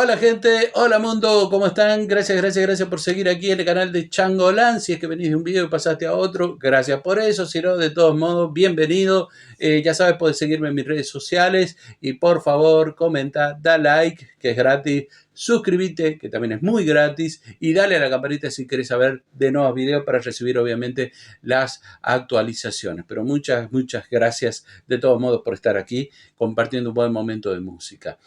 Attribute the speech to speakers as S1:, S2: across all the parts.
S1: Hola gente, hola mundo, ¿cómo están? Gracias por seguir aquí en el canal de Changolán. Si es que venís de un video y pasaste a otro, gracias por eso. Si no, de todos modos, bienvenido. Ya sabes, puedes seguirme en mis redes sociales y por favor, comenta, da like, que es gratis. Suscríbete, que también es muy gratis. Y dale a la campanita si querés saber de nuevos videos para recibir obviamente las actualizaciones. Pero muchas gracias de todos modos por estar aquí compartiendo un buen momento de música.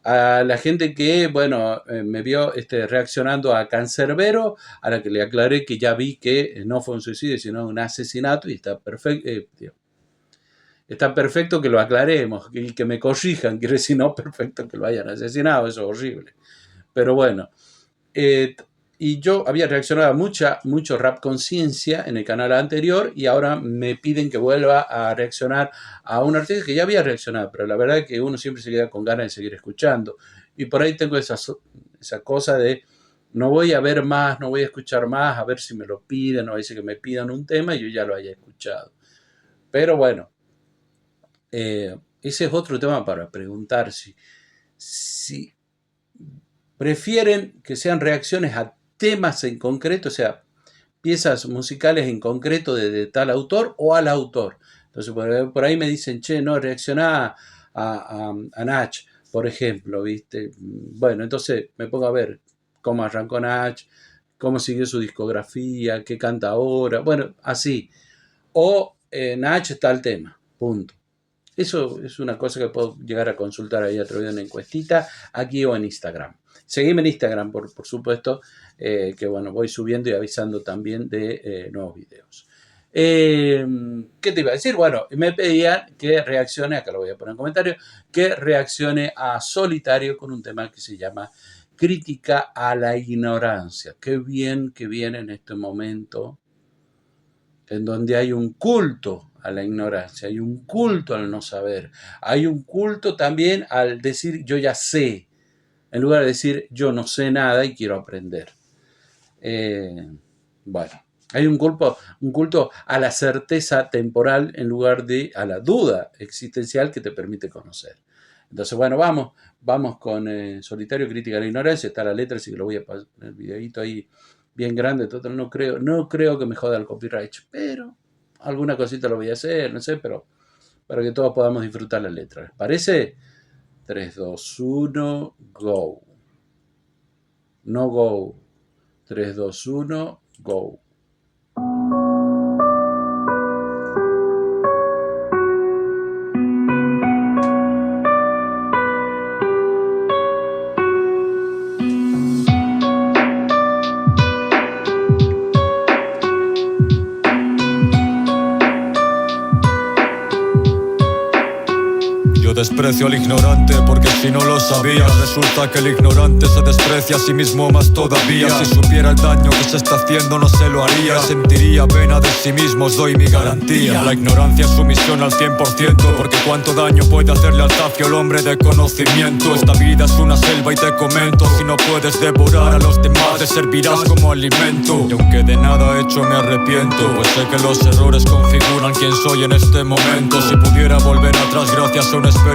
S1: A la gente que, bueno, me vio reaccionando a Cancerbero, a la que le aclaré que ya vi que no fue un suicidio, sino un asesinato, y está perfecto que lo aclaremos, y que me corrijan, quiero decir, no perfecto que lo hayan asesinado, eso es horrible. Pero bueno, y yo había reaccionado a mucho Rap Conciencia en el canal anterior y ahora me piden que vuelva a reaccionar a un artista que ya había reaccionado, pero la verdad es que uno siempre se queda con ganas de seguir escuchando. Y por ahí tengo esa cosa de no voy a ver más, no voy a escuchar más, a ver si me lo piden o a veces que me pidan un tema y yo ya lo haya escuchado. Pero bueno, ese es otro tema para preguntar si prefieren que sean reacciones a temas en concreto, o sea, piezas musicales en concreto de tal autor o al autor. Entonces, por ahí me dicen, che, no, reaccioná a Nach, por ejemplo, ¿viste? Bueno, entonces me pongo a ver cómo arrancó Nach, cómo siguió su discografía, qué canta ahora, bueno, así. O Nach está el tema, punto. Eso es una cosa que puedo llegar a consultar ahí a través de una encuestita, aquí o en Instagram. Seguime en Instagram, por supuesto, que bueno, voy subiendo y avisando también de nuevos videos. ¿Qué te iba a decir? Bueno, me pedían que reaccione, acá lo voy a poner en comentario, que reaccione a Solitario con un tema que se llama Crítica a la Ignorancia. Qué bien que viene en este momento en donde hay un culto a la ignorancia, hay un culto al no saber, hay un culto también al decir yo ya sé, en lugar de decir yo no sé nada y quiero aprender. Bueno, hay un culto a la certeza temporal en lugar de a la duda existencial que te permite conocer. Entonces, bueno, vamos con Solitario, Crítica a la Ignorancia. Está la letra, así que lo voy a poner el videito ahí bien grande. Total, no creo que me joda el copyright, pero alguna cosita lo voy a hacer, no sé, pero para que todos podamos disfrutar la letra. ¿Les parece? 3, 2, 1, go. No go. 3, 2, 1, go.
S2: Desprecio al ignorante porque si no lo sabías resulta que el ignorante se desprecia a sí mismo más todavía. Si supiera el daño que se está haciendo no se lo haría, sentiría pena de sí mismo, os doy mi garantía. La ignorancia es sumisión al 100%, porque cuánto daño puede hacerle al zafio el hombre de conocimiento. Esta vida es una selva y te comento, si no puedes devorar a los demás te servirás como alimento. Y aunque de nada hecho me arrepiento, pues sé que los errores configuran quién soy en este momento. Si pudiera volver atrás gracias a un experimento,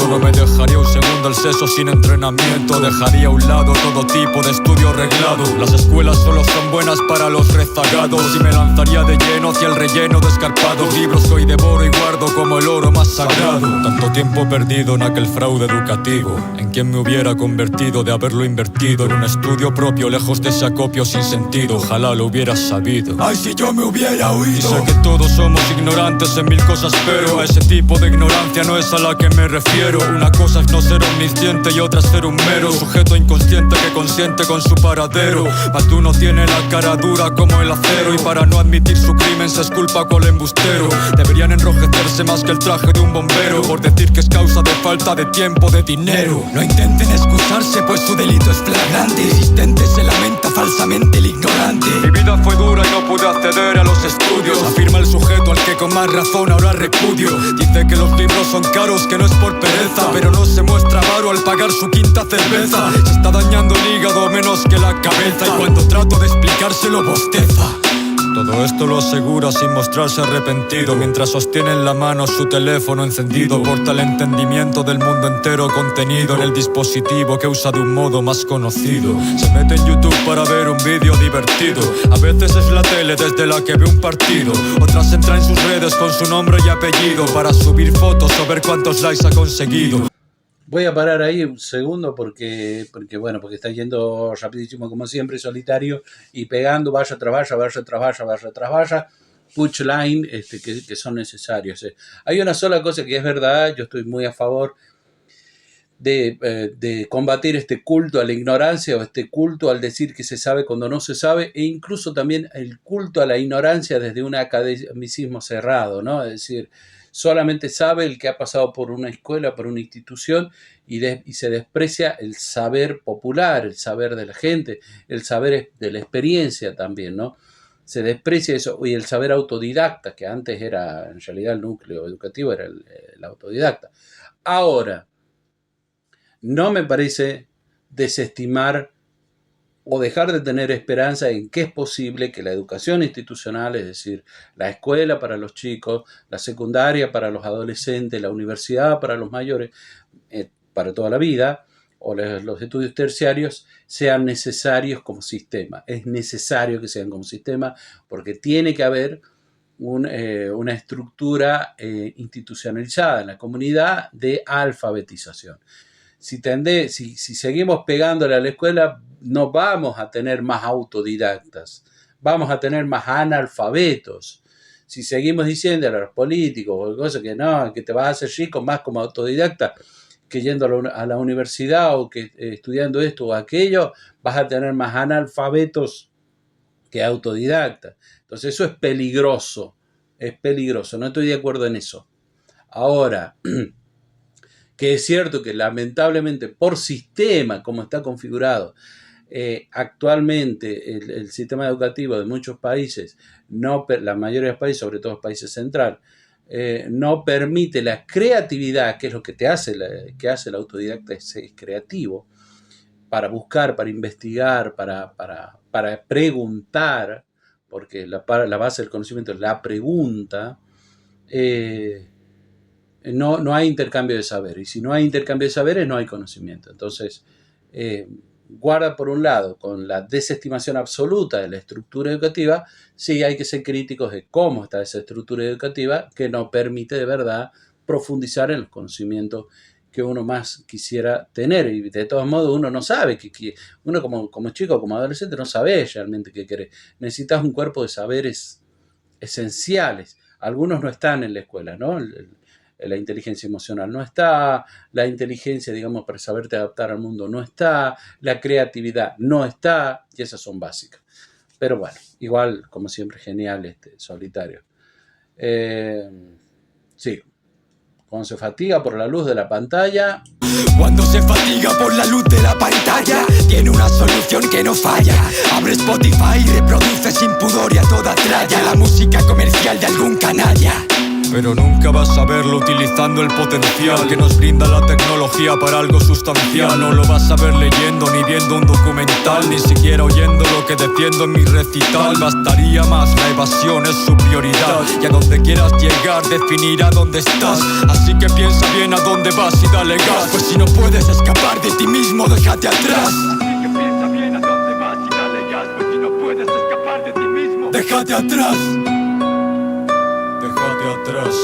S2: no me dejaría un segundo el seso sin entrenamiento. Dejaría a un lado todo tipo de estudio reglado. Las escuelas solo son buenas para los rezagados y me lanzaría de lleno hacia el relleno de escarpados libros que hoy devoro y guardo como el oro más sagrado. Tanto tiempo perdido en aquel fraude educativo, ¿en quién me hubiera convertido de haberlo invertido en un estudio propio lejos de ese acopio sin sentido? Ojalá lo hubiera sabido. Ay, si yo me hubiera oído. Y sé que todos somos ignorantes en mil cosas, pero a ese tipo de ignorancia no es a la que me refiero. Una cosa es no ser omnisciente y otra es ser un mero sujeto inconsciente que consiente con su paradero. Más de uno tiene la cara dura como el acero y para no admitir su crimen se esculpa con el embustero. Deberían enrojecerse más que el traje de un bombero por decir que es causa de falta de tiempo, de dinero. No intenten excusarse pues su delito es flagrante. Insistente se lamenta falsamente el ignorante. Mi vida fue dura y no pude acceder a los estudios, afirma el sujeto al que con más razón ahora repudio. Dice que los libros son caros, que no es por pereza, pero no se muestra avaro al pagar su quinta cerveza. Se está dañando el hígado menos que la cabeza y cuando trato de explicárselo bosteza. Todo esto lo asegura sin mostrarse arrepentido, mientras sostiene en la mano su teléfono encendido. Porta el entendimiento del mundo entero contenido en el dispositivo que usa de un modo más conocido. Se mete en YouTube para ver un vídeo divertido. A veces es la tele desde la que ve un partido. Otras entra en sus redes con su nombre y apellido para subir fotos o ver cuántos likes ha conseguido.
S1: Voy a parar ahí un segundo porque está yendo rapidísimo como siempre, solitario, y pegando valla tras valla, valla tras valla, valla tras valla, punchline que son necesarios. Hay una sola cosa que es verdad, yo estoy muy a favor de combatir este culto a la ignorancia o este culto al decir que se sabe cuando no se sabe, e incluso también el culto a la ignorancia desde un academicismo cerrado, ¿no? Es decir, solamente sabe el que ha pasado por una escuela, por una institución, y se desprecia el saber popular, el saber de la gente, el saber de la experiencia también, ¿no? Se desprecia eso, y el saber autodidacta, que antes era, en realidad el núcleo educativo era el autodidacta. Ahora, no me parece desestimar o dejar de tener esperanza en que es posible que la educación institucional, es decir, la escuela para los chicos, la secundaria para los adolescentes, la universidad para los mayores, para toda la vida, o los estudios terciarios, sean necesarios como sistema. Es necesario que sean como sistema porque tiene que haber una estructura institucionalizada en la comunidad de alfabetización. Si seguimos pegándole a la escuela, no vamos a tener más autodidactas, vamos a tener más analfabetos. Si seguimos diciendo a los políticos o cosas que no, que te vas a hacer rico más como autodidacta que yendo a la universidad o que estudiando esto o aquello, vas a tener más analfabetos que autodidactas. Entonces eso es peligroso, no estoy de acuerdo en eso. Ahora, que es cierto que lamentablemente por sistema, como está configurado actualmente el sistema educativo de muchos países, la mayoría de los países, sobre todo los países centrales, no permite la creatividad, que es lo que hace el autodidacta, es creativo, para buscar, para investigar, para preguntar, porque la base del conocimiento es la pregunta. No hay intercambio de saberes, y si no hay intercambio de saberes no hay conocimiento. Entonces, guarda por un lado con la desestimación absoluta de la estructura educativa. Sí hay que ser críticos de cómo está esa estructura educativa que no permite de verdad profundizar en los conocimientos que uno más quisiera tener, y de todos modos uno no sabe, uno como chico, como adolescente no sabe realmente qué quiere. Necesitas un cuerpo de saberes esenciales. Algunos no están en la escuela, ¿no? La inteligencia emocional no está, la inteligencia, digamos, para saberte adaptar al mundo no está, la creatividad no está, y esas son básicas. Pero bueno, igual, como siempre, genial solitario. Sí, cuando se fatiga por la luz de la pantalla.
S3: Cuando se fatiga por la luz de la pantalla, tiene una solución que no falla. Abre Spotify y reproduce sin pudor y a toda tralla la música comercial de algún canalla.
S2: Pero nunca vas a verlo utilizando el potencial que nos brinda la tecnología para algo sustancial. No lo vas a ver leyendo ni viendo un documental, ni siquiera oyendo lo que defiendo en mi recital. Bastaría más, la evasión es su prioridad, y a donde quieras llegar definirá dónde estás. Así que piensa bien a dónde vas y dale gas, pues si no puedes escapar de ti mismo, déjate atrás. Así que piensa bien a dónde vas y dale gas, pues si no puedes escapar de ti mismo, déjate atrás. Atrás.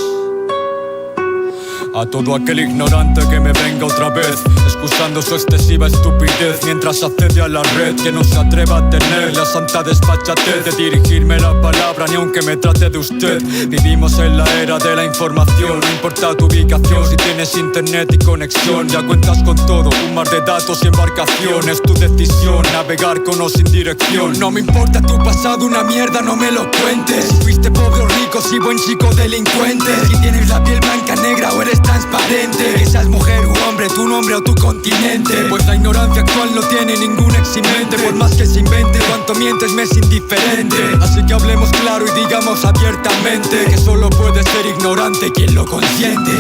S2: A todo aquel ignorante que me venga otra vez, excusando su excesiva estupidez mientras accede a la red, que no se atreva a tener la santa desfachatez de dirigirme la palabra, ni aunque me trate de usted. Vivimos en la era de la información, no importa tu ubicación, si tienes internet y conexión, ya cuentas con todo, un mar de datos y embarcaciones. Tu decisión, navegar con o sin dirección. No me importa tu pasado, una mierda, no me lo cuentes. Fuiste pobre o rico, si buen chico delincuente. Si tienes la piel blanca, negra o eres transparente, que seas mujer u hombre, tu nombre o tu continente, pues la ignorancia actual no tiene ningún eximente. Por más que se invente, cuanto mientes me es indiferente. Así que hablemos claro y digamos abiertamente que solo puede ser ignorante quien lo consiente.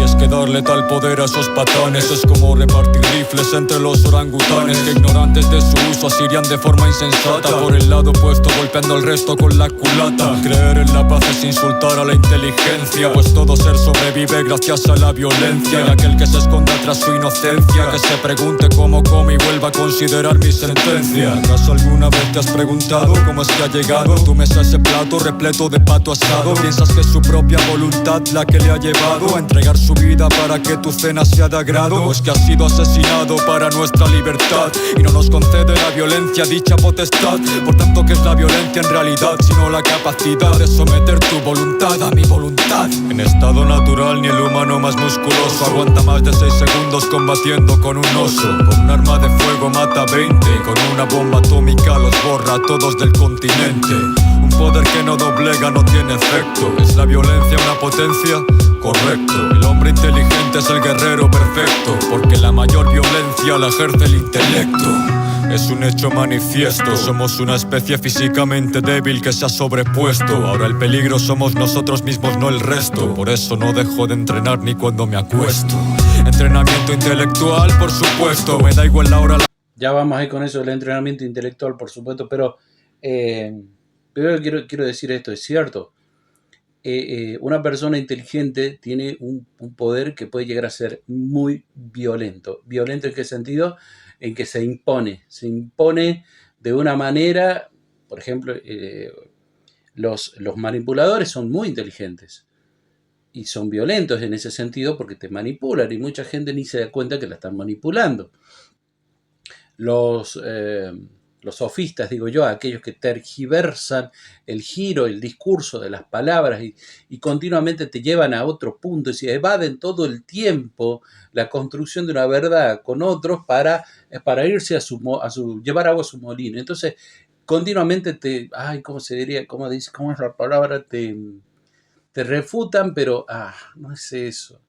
S2: es que darle tal poder a esos patanes es como repartir rifles entre los orangutanes, que ignorantes de su uso asirían de forma insensata por el lado opuesto, golpeando al resto con la culata. Creer en la paz es insultar a la inteligencia, pues todo ser sobrevive gracias a la violencia. Y aquel que se esconda tras su inocencia, que se pregunte cómo come y vuelva a considerar mi sentencia. ¿Acaso alguna vez te has preguntado cómo es que ha llegado a tu mesa ese plato repleto de pato asado? ¿Piensas que es su propia voluntad la que le ha llevado a entregar su vida para que tu cena sea de agrado? ¿O es que ha sido asesinado para nuestra libertad y no nos concede la violencia dicha potestad? Por tanto, ¿qué es la violencia en realidad? Sino la capacidad de someter tu voluntad a mi voluntad. En estado natural ni el humano más musculoso aguanta más de 6 segundos combatiendo con un oso. Con un arma de fuego mata 20 y con una bomba atómica los borra a todos del continente. Un poder que no doblega, no tiene efecto. ¿Es la violencia una potencia? Correcto. El hombre inteligente es el guerrero perfecto, porque la mayor violencia la ejerce el intelecto. Es un hecho manifiesto, somos una especie físicamente débil que se ha sobrepuesto. Ahora el peligro somos nosotros mismos, no el resto. Por eso no dejo de entrenar ni cuando me acuesto. Entrenamiento intelectual, por supuesto, me da igual la hora.
S1: Ya vamos ahí con eso del entrenamiento intelectual, por supuesto, pero primero quiero decir esto, es cierto. Una persona inteligente tiene un poder que puede llegar a ser muy violento. ¿Violento en qué sentido? En que se impone de una manera, por ejemplo, los manipuladores son muy inteligentes y son violentos en ese sentido porque te manipulan y mucha gente ni se da cuenta que la están manipulando. Los sofistas, digo yo, aquellos que tergiversan el giro, el discurso de las palabras y continuamente te llevan a otro punto, y se evaden todo el tiempo la construcción de una verdad con otros para irse a llevar agua a su molino. Entonces, continuamente ¿cómo se diría? ¿Cómo es la palabra? Te refutan, pero no es eso.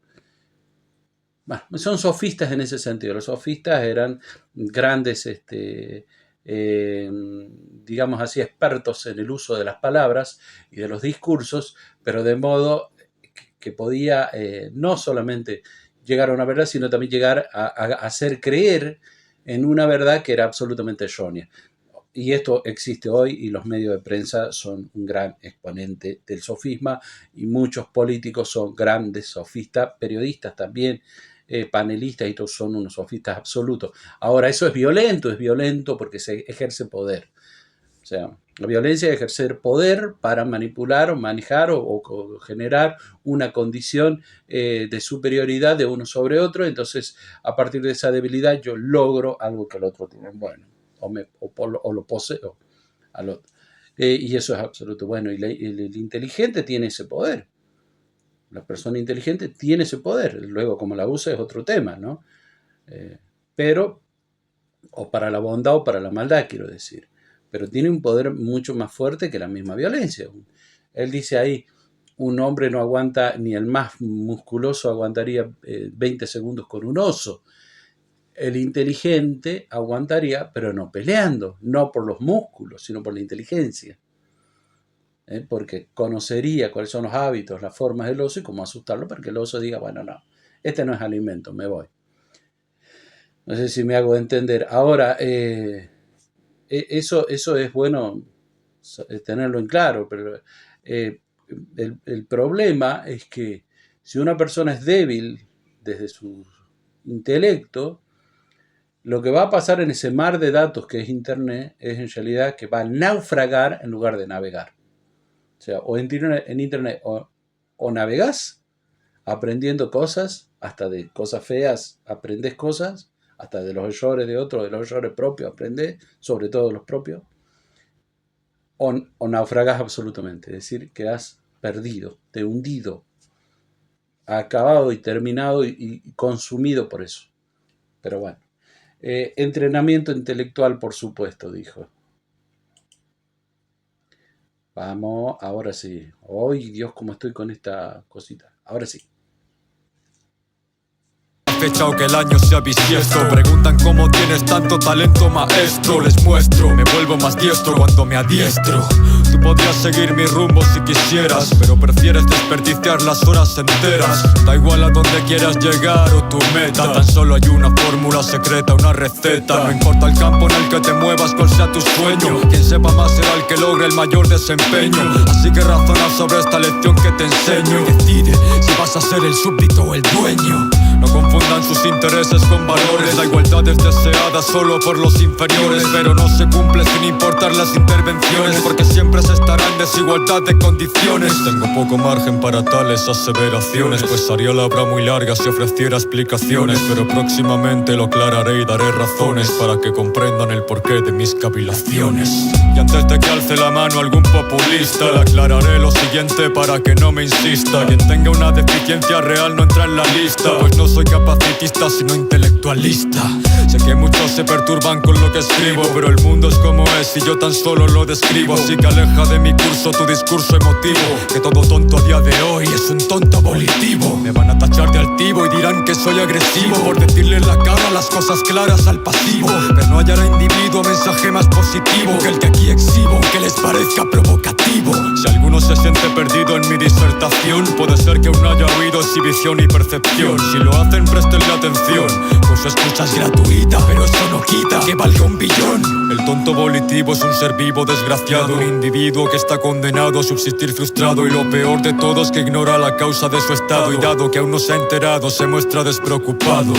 S1: Bueno, son sofistas en ese sentido. Los sofistas eran grandes, digamos así, expertos en el uso de las palabras y de los discursos, pero de modo que podía no solamente llegar a una verdad, sino también llegar a hacer creer en una verdad que era absolutamente errónea. Y esto existe hoy y los medios de prensa son un gran exponente del sofisma y muchos políticos son grandes sofistas, periodistas también, panelistas y todos son unos sofistas absolutos. Ahora, eso es violento porque se ejerce poder. O sea, la violencia es ejercer poder para manipular o manejar o generar una condición de superioridad de uno sobre otro. Entonces, a partir de esa debilidad, yo logro algo que el otro tiene. Bueno, o lo poseo al otro. Y eso es absoluto. Bueno, y el inteligente tiene ese poder. La persona inteligente tiene ese poder. Luego, como la usa es otro tema, ¿no? Pero, o para la bondad o para la maldad, quiero decir. Pero tiene un poder mucho más fuerte que la misma violencia. Él dice ahí, un hombre no aguanta, ni el más musculoso aguantaría 20 segundos con un oso. El inteligente aguantaría, pero no peleando, no por los músculos, sino por la inteligencia. Porque conocería cuáles son los hábitos, las formas del oso y cómo asustarlo para que el oso diga, bueno, no, este no es alimento, me voy. No sé si me hago entender. Ahora, eso es bueno tenerlo en claro, pero el problema es que si una persona es débil desde su intelecto, lo que va a pasar en ese mar de datos que es Internet es en realidad que va a naufragar en lugar de navegar. O sea, o en Internet o navegás aprendiendo cosas, hasta de cosas feas aprendes cosas, hasta de los errores de otros, de los errores propios aprendes, sobre todo los propios, o naufragás absolutamente, es decir, quedás perdido, te hundido, acabado y terminado y consumido por eso. Pero bueno. Entrenamiento intelectual, por supuesto, dijo. Vamos, ahora sí. ¡Ay, Dios, cómo estoy con esta cosita! Ahora sí.
S2: fecha o que el año sea bisiesto. Preguntan cómo tienes tanto talento, maestro. Les muestro, me vuelvo más diestro cuando me adiestro. Tú podrías seguir mi rumbo si quisieras, pero prefieres desperdiciar las horas enteras. Da igual a dónde quieras llegar o tu meta, tan solo hay una fórmula secreta, una receta. No importa el campo en el que te muevas, cuál sea tu sueño, quien sepa más será el que logre el mayor desempeño. Así que razona sobre esta lección que te enseño y decide si vas a ser el súbdito o el dueño. No confundan sus intereses con valores. La igualdad es deseada solo por los inferiores, pero no se cumple sin importar las intervenciones, porque siempre se estará en desigualdad de condiciones. Tengo poco margen para tales aseveraciones, pues haría la obra muy larga si ofreciera explicaciones, pero próximamente lo aclararé y daré razones para que comprendan el porqué de mis cavilaciones. Y antes de que alce la mano algún populista, le aclararé lo siguiente para que no me insista. Quien tenga una deficiencia real no entra en la lista, pues no soy capacitista sino intelectualista. Sé que muchos se perturban con lo que escribo, pero el mundo es como es y yo tan solo lo describo. Así que aleja de mi curso tu discurso emotivo, que todo tonto a día de hoy es un tonto volitivo. Me van a tachar de altivo y dirán que soy agresivo por decirle en la cara las cosas claras al pasivo, pero no hallará individuo mensaje más positivo que el que aquí exhibo, que les parezca provocativo. Si alguno se siente perdido en mi disertación, puede ser que aún no haya oído exhibición y percepción. Si lo hacen, prestenle atención, pues escucha es gratuita, pero eso no quita que valga un billón. El tonto volitivo es un ser vivo desgraciado, un individuo que está condenado a subsistir frustrado, y lo peor de todo es que ignora la causa de su estado, y dado que aún no se ha enterado, se muestra despreocupado.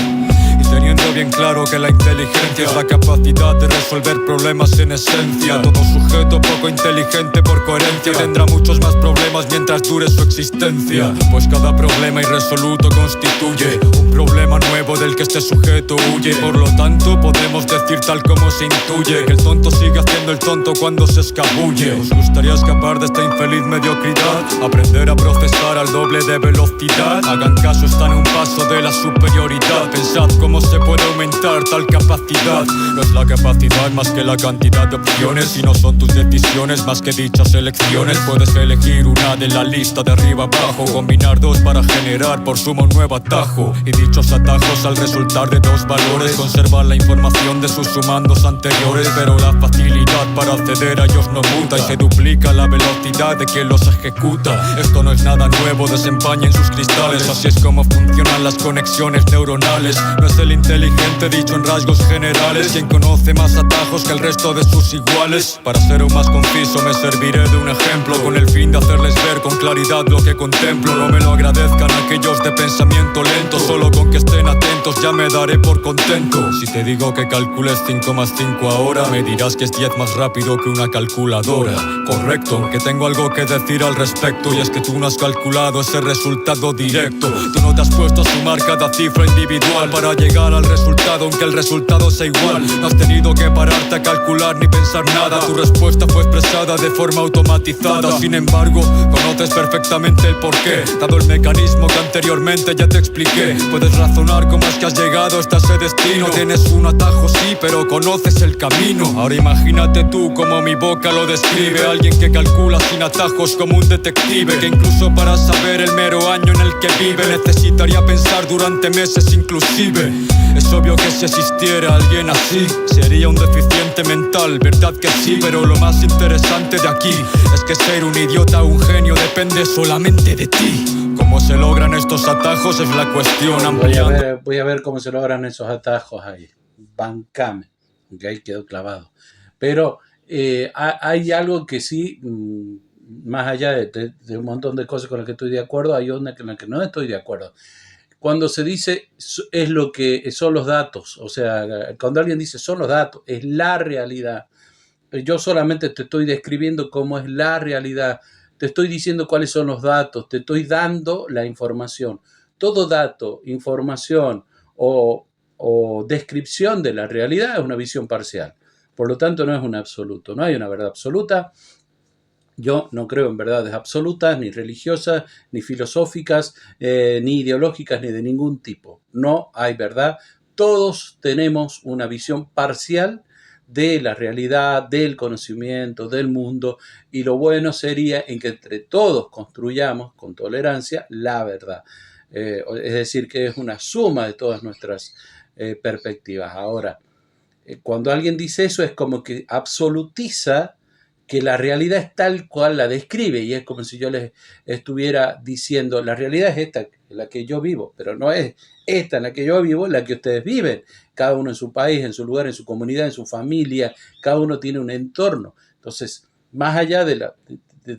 S2: Y teniendo bien claro que la inteligencia es la capacidad de resolver problemas en esencia, todo sujeto poco inteligente por coherencia tendrá muchos más problemas mientras dure su existencia, pues cada problema irresoluto constituye un problema nuevo del que este sujeto huye. Por lo tanto podemos decir tal como se intuye que el tonto sigue haciendo el tonto cuando se escabulle. ¿Os gustaría escapar de esta infeliz mediocridad? Aprender a procesar al doble de velocidad. Hagan caso, están a un paso de la superioridad. Pensad cómo se puede aumentar tal capacidad. No es la capacidad más que la cantidad de opciones, y no son tus decisiones más que dichas elecciones. Puedes elegir una de la lista de arriba abajo, combinar dos para generar por suma un nuevo atajo, y dichos atajos al resultar de dos valores conservan la información de sus sumandos anteriores, pero la facilidad para acceder a ellos no muta y se duplica la velocidad de quien los ejecuta. Esto no es nada nuevo, desempañen sus cristales, así es como funcionan las conexiones neuronales. No es el inteligente dicho en rasgos generales quien conoce más atajos que el resto de sus iguales. Para ser aún más conciso me serviré de un ejemplo con el fin de hacerles ver con claridad lo que contemplo. No me lo agradezcan aquellos de pensamiento lento, solo con que estén atentos ya me daré por contento. Si te digo que calcules 5 más 5 ahora, me dirás que es 10 más rápido que una calculadora. Correcto, aunque tengo algo que decir al respecto, y es que tú no has calculado ese resultado directo. Tú no te has puesto a sumar cada cifra individual para llegar al resultado, aunque el resultado sea igual. No has tenido que pararte a calcular ni pensar nada, tu respuesta fue expresada de forma automatizada. Sin embargo, conoces perfectamente el porqué, dado el mecanismo que anteriormente ya te expliqué. Puedes razonar cómo es que has llegado hasta ese destino. Tienes un atajo sí, pero conoces el camino. Ahora imagínate tú como mi boca lo describe, alguien que calcula sin atajos como un detective, que incluso para saber el mero año en el que vive necesitaría pensar durante meses inclusive. Es obvio que si existiera alguien así sería un deficiente mental, verdad que sí, pero lo más interesante de aquí es que ser un idiota o un genio depende solamente de ti. ¿Cómo se logran estos atajos? Es la cuestión ampliando.
S1: Voy a ver cómo se logran esos atajos ahí. Bancame. Ok, quedó clavado. Pero hay algo que sí, más allá de un montón de cosas con las que estoy de acuerdo, hay una con la que no estoy de acuerdo. Cuando se dice es lo que son los datos, o sea, cuando alguien dice son los datos, es la realidad. Yo solamente te estoy describiendo cómo es la realidad, te estoy diciendo cuáles son los datos, te estoy dando la información. Todo dato, información o descripción de la realidad es una visión parcial. Por lo tanto, no es un absoluto, no hay una verdad absoluta. Yo no creo en verdades absolutas, ni religiosas, ni filosóficas, ni ideológicas, ni de ningún tipo. No hay verdad. Todos tenemos una visión parcial de la realidad, del conocimiento, del mundo, y lo bueno sería en que entre todos construyamos con tolerancia la verdad. Es decir, que es una suma de todas nuestras perspectivas. Ahora, cuando alguien dice eso es como que absolutiza que la realidad es tal cual la describe, y es como si yo les estuviera diciendo, la realidad es esta, la que yo vivo, pero no es esta en la que yo vivo, la que ustedes viven, cada uno en su país, en su lugar, en su comunidad, en su familia, cada uno tiene un entorno. Entonces, más allá de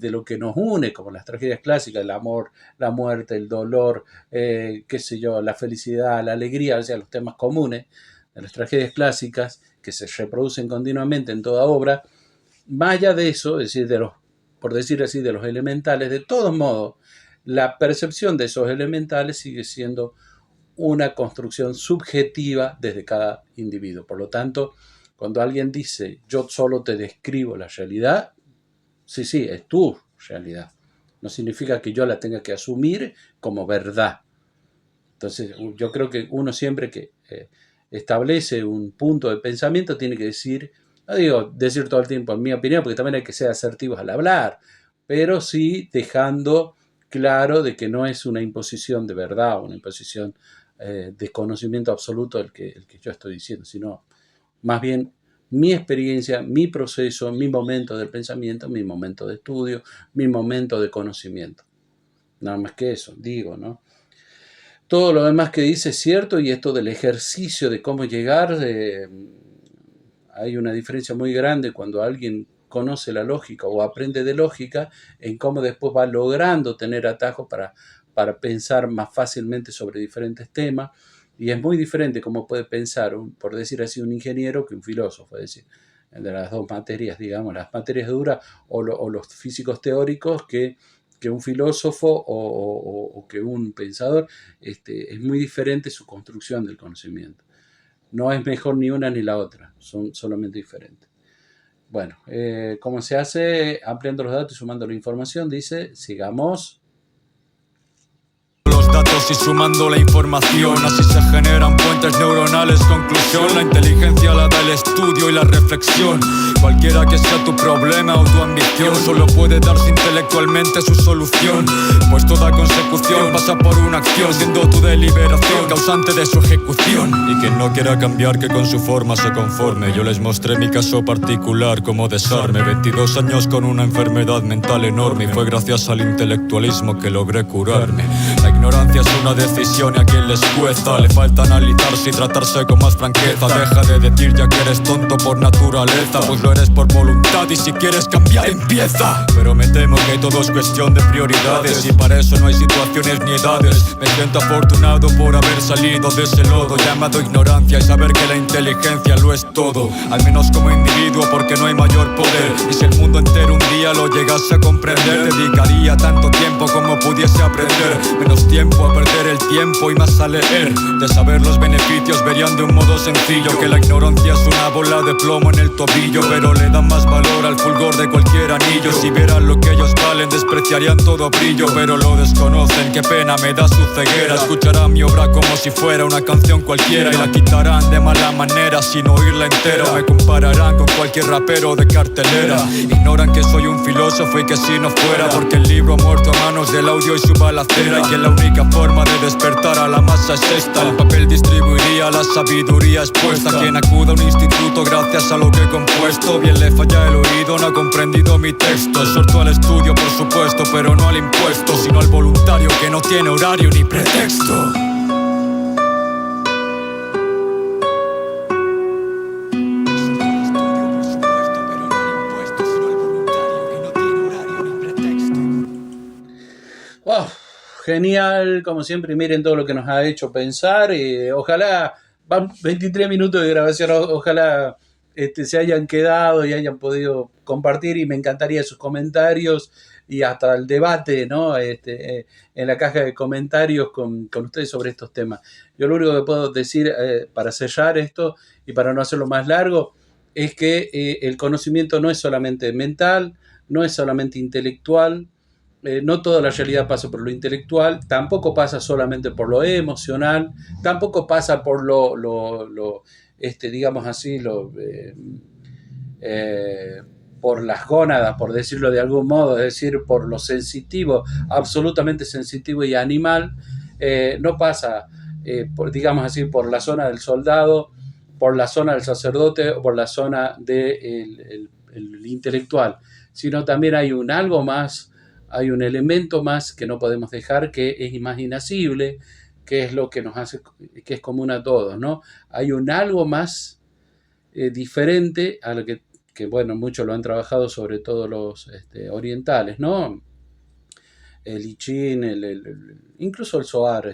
S1: lo que nos une, como las tragedias clásicas, el amor, la muerte, el dolor, qué sé yo, la felicidad, la alegría, o sea, los temas comunes de las tragedias clásicas que se reproducen continuamente en toda obra, más allá de eso, es decir, por decir así, de los elementales, de todos modos, la percepción de esos elementales sigue siendo una construcción subjetiva desde cada individuo. Por lo tanto, cuando alguien dice, yo solo te describo la realidad, sí, es tu realidad. No significa que yo la tenga que asumir como verdad. Entonces, yo creo que uno siempre que establece un punto de pensamiento tiene que decir, no digo decir todo el tiempo en mi opinión, porque también hay que ser asertivos al hablar, pero sí dejando claro de que no es una imposición de verdad, una imposición de conocimiento absoluto el que yo estoy diciendo, sino más bien mi experiencia, mi proceso, mi momento del pensamiento, mi momento de estudio, mi momento de conocimiento. Nada más que eso, digo, ¿no? Todo lo demás que dice es cierto, y esto del ejercicio de cómo llegar, hay una diferencia muy grande cuando alguien conoce la lógica o aprende de lógica, en cómo después va logrando tener atajos para pensar más fácilmente sobre diferentes temas, y es muy diferente cómo puede pensar, por decir así, un ingeniero que un filósofo, es decir, de las dos materias, digamos, las materias duras o los físicos teóricos que un filósofo o que un pensador. Es muy diferente su construcción del conocimiento. No es mejor ni una ni la otra, son solamente diferentes. Bueno, ¿cómo se hace? Ampliando los datos y sumando la información, dice, sigamos.
S2: Los datos y sumando la información, así se generan puentes neuronales. Conclusión, la inteligencia la da el estudio y la reflexión. Cualquiera que sea tu problema o tu ambición, solo puede darse intelectualmente su solución, pues toda consecución pasa por una acción, siendo tu deliberación causante de su ejecución. Y quien no quiera cambiar, que con su forma se conforme. Yo les mostré mi caso particular como desarme. 22 años con una enfermedad mental enorme, y fue gracias al intelectualismo que logré curarme. La ignorancia es una decisión y a quien les cuesta. Le falta analizarse y tratarse con más franqueza. Deja de decir ya que eres tonto por naturaleza, pues lo eres por voluntad, y si quieres cambiar empieza. Pero me temo que todo es cuestión de prioridades, y para eso no hay situaciones ni edades. Me siento afortunado por haber salido de ese lodo llamado ignorancia, y saber que la inteligencia lo es todo, al menos como individuo, porque no hay mayor poder. Y si el mundo entero un día lo llegase a comprender, dedicaría tanto tiempo como pudiese aprender. Menos tiempo a perder el tiempo y más a leer. De saber los beneficios verían de un modo sencillo que la ignorancia es una bola de plomo en el tobillo, pero le dan más valor al fulgor de cualquier anillo. Si vieran lo que ellos valen, despreciarían todo brillo, pero lo desconocen, qué pena me da su ceguera. Escucharán mi obra como si fuera una canción cualquiera, y la quitarán de mala manera sin oírla entera. Me compararán con cualquier rapero de cartelera. Ignoran que soy un filósofo y que si no fuera, porque el libro ha muerto a manos del audio y su balacera, y que la única forma de despertar a la masa es esta. El papel distribuiría la sabiduría expuesta. Quien acuda a un instituto gracias a lo que he compuesto, bien le falla el oído, no ha comprendido mi texto. Exhorto al estudio por supuesto, pero no al impuesto, sino al voluntario que no tiene horario ni pretexto.
S1: Wow, genial, como siempre. Miren todo lo que nos ha hecho pensar. Ojalá, van 23 minutos de grabación, ojalá se hayan quedado y hayan podido compartir, y me encantaría sus comentarios y hasta el debate, ¿no? En la caja de comentarios con ustedes sobre estos temas. Yo lo único que puedo decir para sellar esto y para no hacerlo más largo es que el conocimiento no es solamente mental, no es solamente intelectual. No toda la realidad pasa por lo intelectual, tampoco pasa solamente por lo emocional, tampoco pasa por digamos así, por las gónadas, por decirlo de algún modo, es decir, por lo sensitivo, absolutamente sensitivo y animal. no pasa, digamos así, por la zona del soldado, por la zona del sacerdote o por la zona del el intelectual, sino también hay un algo más, hay un elemento más que no podemos dejar, que es más inacible, que es lo que nos hace, que es común a todos, ¿no? Hay un algo más diferente a lo que, bueno, muchos lo han trabajado, sobre todo los orientales, ¿no? El I Ching, incluso el Zohar,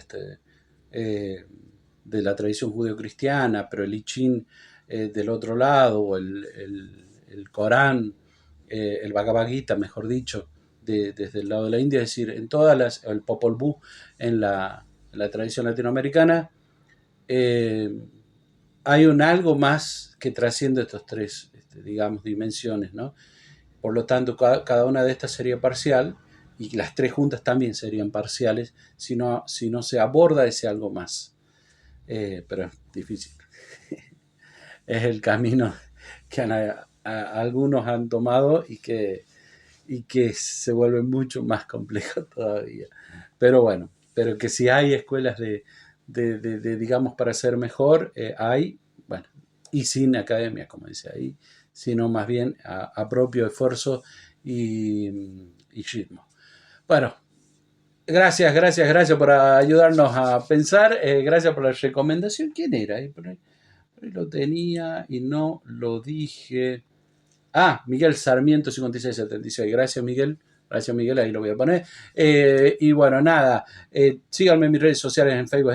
S1: de la tradición judeocristiana, pero el I Ching del otro lado, o el Corán, el Bhagavad Gita, mejor dicho, desde el lado de la India, es decir, en todas las, el Popol Vuh en la tradición latinoamericana, hay un algo más que trasciende estos tres, digamos, dimensiones, ¿no? Por lo tanto, cada una de estas sería parcial, y las tres juntas también serían parciales si no se aborda ese algo más. Pero es difícil. Es el camino que algunos han tomado y que se vuelve mucho más complejo todavía. Pero bueno, pero que si hay escuelas de digamos, para ser mejor, hay, bueno, y sin academia, como dice ahí, sino más bien a propio esfuerzo y ritmo. Bueno, gracias por ayudarnos a pensar, gracias por la recomendación. ¿Quién era? Por ahí lo tenía y no lo dije. Miguel Sarmiento 5676. Gracias, Miguel, ahí lo voy a poner. Y bueno, nada, síganme en mis redes sociales, en Facebook,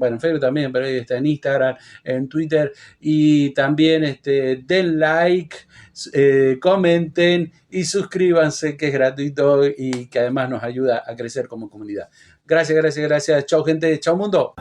S1: en Facebook también, pero ahí está, en Instagram, en Twitter, y también den like, comenten y suscríbanse, que es gratuito y que además nos ayuda a crecer como comunidad. Gracias. Chau, gente. Chau, mundo.